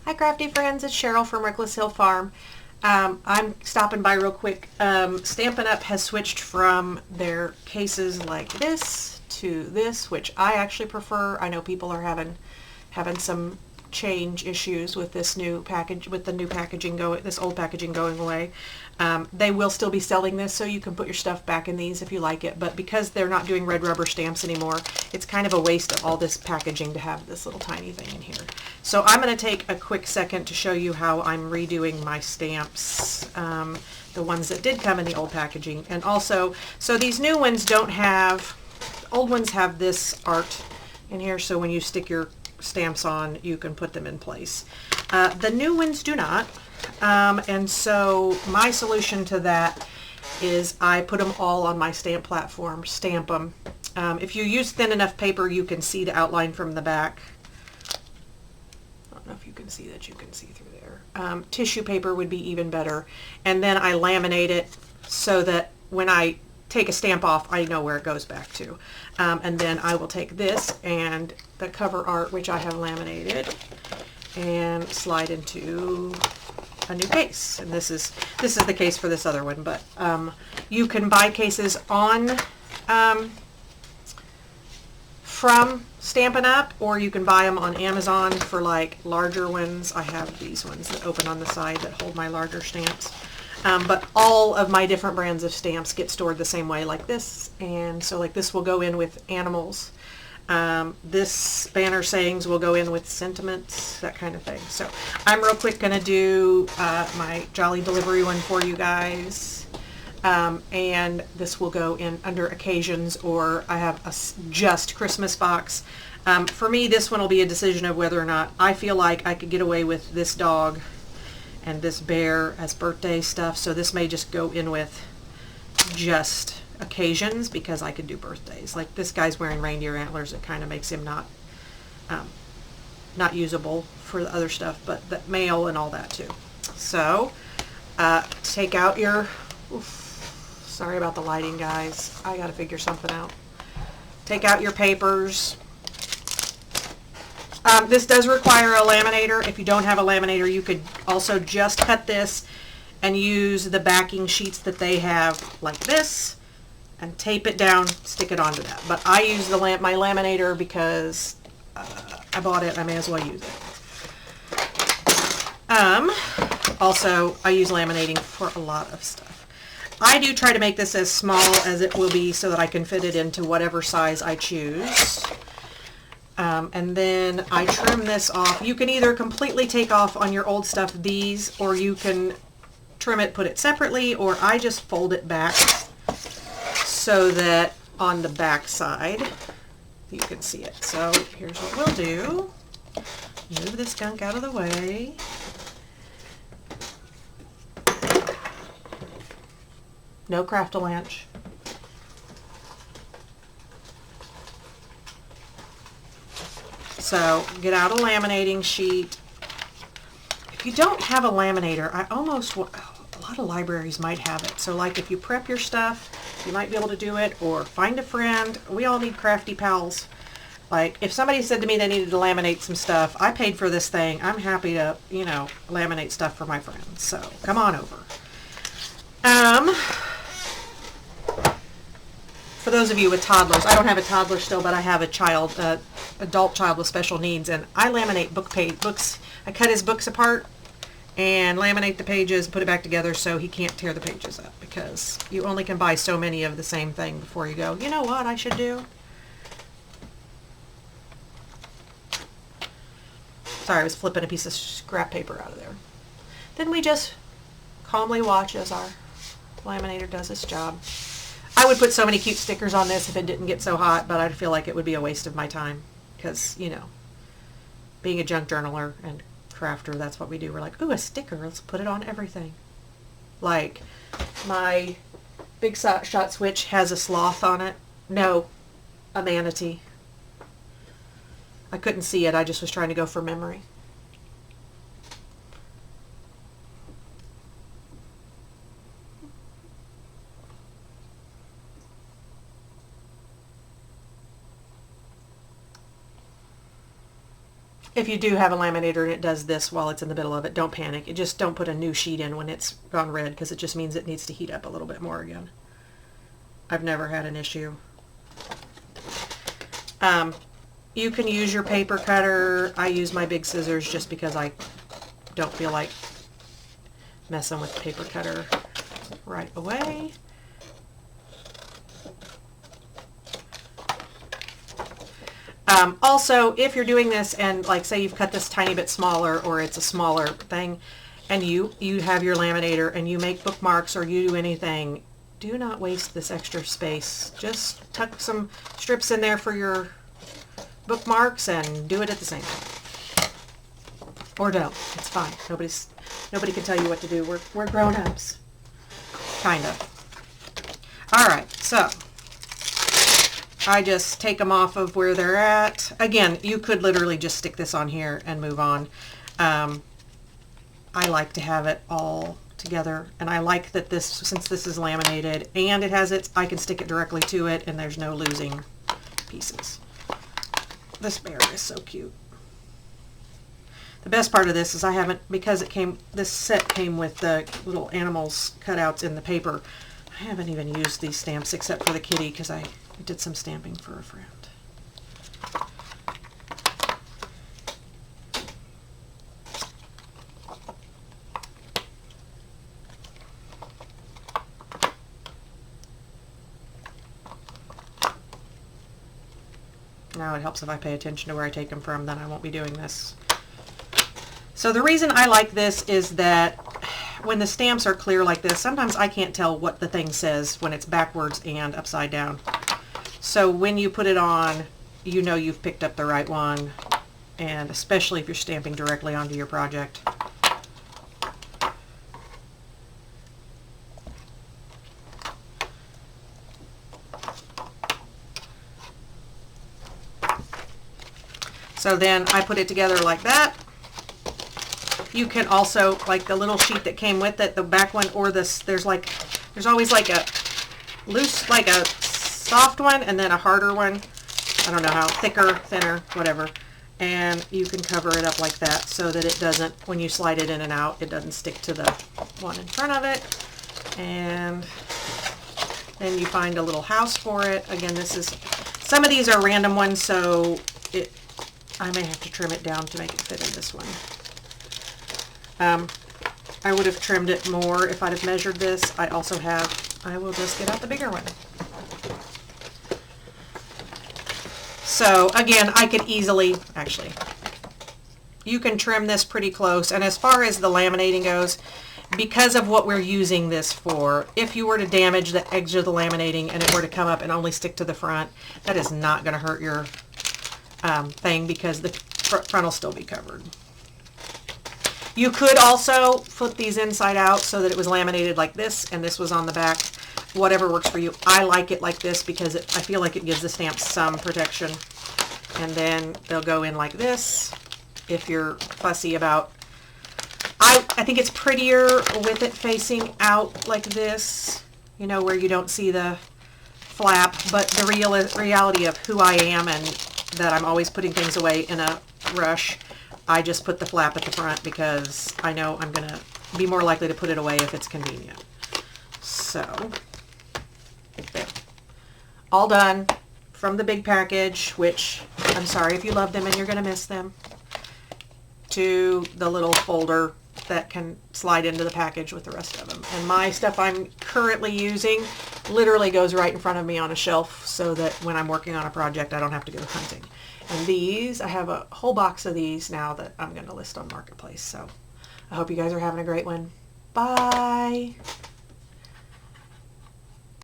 Hi crafty friends, it's Cheryl from Reckless Hill Farm. I'm stopping by real quick. Stampin' Up has switched from their cases like this to this, which I actually prefer. I know people are having some change issues with this new package, with the new packaging this old packaging going away. They will still be selling this, so you can put your stuff back in these if you like it, but because they're not doing red rubber stamps anymore, it's kind of a waste of all this packaging to have this little tiny thing in here. So I'm going to take a quick second to show you how I'm redoing my stamps, the ones that did come in the old packaging. And also, so these new ones don't have, old ones have this art in here, so when you stick your stamps on, you can put them in place. The new ones do not, and so my solution to that is I put them all on my stamp platform, stamp them. If you use thin enough paper, you can see the outline from the back. I don't know if you can see that, you can see through there. Tissue paper would be even better, and then I laminate it so that when I take a stamp off, I know where it goes back to. And then I will take this and the cover art, which I have laminated, and slide into a new case. And this is the case for this other one, but you can buy cases on from Stampin' Up, or you can buy them on Amazon for like larger ones. I have these ones that open on the side that hold my larger stamps. But all of my different brands of stamps get stored the same way, like this. And so like this will go in with animals. This banner sayings will go in with sentiments, that kind of thing. So I'm real quick going to do my Jolly Delivery one for you guys. And this will go in under occasions, or I have a just Christmas box. For me, this one will be a decision of whether or not I feel like I could get away with this dog and this bear as birthday stuff, so this may just go in with just occasions because I could do birthdays. Like this guy's wearing reindeer antlers, it kind of makes him not usable for the other stuff, but the mail and all that too. So take out your, sorry about the lighting guys, I gotta figure something out. Take out your papers. This does require a laminator. If you don't have a laminator, you could also just cut this and use the backing sheets that they have like this and tape it down, stick it onto that. But I use the my laminator because I bought it, I may as well use it. Also, I use laminating for a lot of stuff. I do try to make this as small as it will be so that I can fit it into whatever size I choose. And then I trim this off. You can either completely take off on your old stuff these, or you can trim it, put it separately, or I just fold it back so that on the back side you can see it. So here's what we'll do. Move this gunk out of the way. No Craft-A-Lanch. So get out a laminating sheet. If you don't have a laminator, a lot of libraries might have it. So like if you prep your stuff, you might be able to do it, or find a friend. We all need crafty pals. Like if somebody said to me they needed to laminate some stuff, I paid for this thing. I'm happy to, you know, laminate stuff for my friends. So come on over. For those of you with toddlers, I don't have a toddler still, but I have a child, adult child with special needs, and I laminate books. I cut his books apart and laminate the pages, put it back together so he can't tear the pages up, because you only can buy so many of the same thing before you go, you know what I should do? Sorry, I was flipping a piece of scrap paper out of there. Then we just calmly watch as our laminator does its job. I would put so many cute stickers on this if it didn't get so hot, but I feel like it would be a waste of my time because, you know, being a junk journaler and crafter, that's what we do. We're like, ooh, a sticker, let's put it on everything. Like my Big Shot switch has a sloth on it. No, a manatee. I couldn't see it, I just was trying to go for memory. if you do have a laminator and it does this while it's in the middle of it, don't panic. Just don't put a new sheet in when it's gone red, because it just means it needs to heat up a little bit more again. I've never had an issue. You can use your paper cutter. I use my big scissors just because I don't feel like messing with the paper cutter right away. Also, if you're doing this and like say you've cut this tiny bit smaller, or it's a smaller thing, and you have your laminator and you make bookmarks or you do anything, do not waste this extra space. Just tuck some strips in there for your bookmarks and do it at the same time. Or don't. It's fine. Nobody can tell you what to do. We're grown-ups. Kind of. Alright, so I just take them off of where they're at. Again, you could literally just stick this on here and move on. I like to have it all together, and I like that this, since this is laminated and it has its, I can stick it directly to it and there's no losing pieces. This bear is so cute. The best part of this is I haven't, because it came, this set came with the little animals cutouts in the paper, I haven't even used these stamps except for the kitty because I did some stamping for a friend. Now it helps if I pay attention to where I take them from, then I won't be doing this. So the reason I like this is that when the stamps are clear like this, sometimes I can't tell what the thing says when it's backwards and upside down. So when you put it on, you know you've picked up the right one, and especially if you're stamping directly onto your project. So then I put it together like that. You can also, like the little sheet that came with it, the back one, or this, there's always like a loose, like a soft one and then a harder one. I don't know how, thicker, thinner, whatever. And you can cover it up like that so that it doesn't, when you slide it in and out, it doesn't stick to the one in front of it. And then you find a little house for it. Again, this is, some of these are random ones, so I may have to trim it down to make it fit in this one. I would have trimmed it more if I'd have measured this. I also have, I will just get out the bigger one. So again, I could easily, actually, you can trim this pretty close. And as far as the laminating goes, because of what we're using this for, if you were to damage the edge of the laminating and it were to come up and only stick to the front, that is not going to hurt your thing, because the front will still be covered. You could also flip these inside out so that it was laminated like this and this was on the back. Whatever works for you. I like it like this because I feel like it gives the stamps some protection. And then they'll go in like this if you're fussy about. I think it's prettier with it facing out like this, you know, where you don't see the flap. But the reality of who I am and that I'm always putting things away in a rush, I just put the flap at the front because I know I'm going to be more likely to put it away if it's convenient. So, there. All done from the big package, which I'm sorry if you love them and you're going to miss them, to the little folder that can slide into the package with the rest of them. And my stuff I'm currently using literally goes right in front of me on a shelf so that when I'm working on a project I don't have to go hunting. And these, I have a whole box of these now that I'm going to list on Marketplace. So I hope you guys are having a great one. Bye!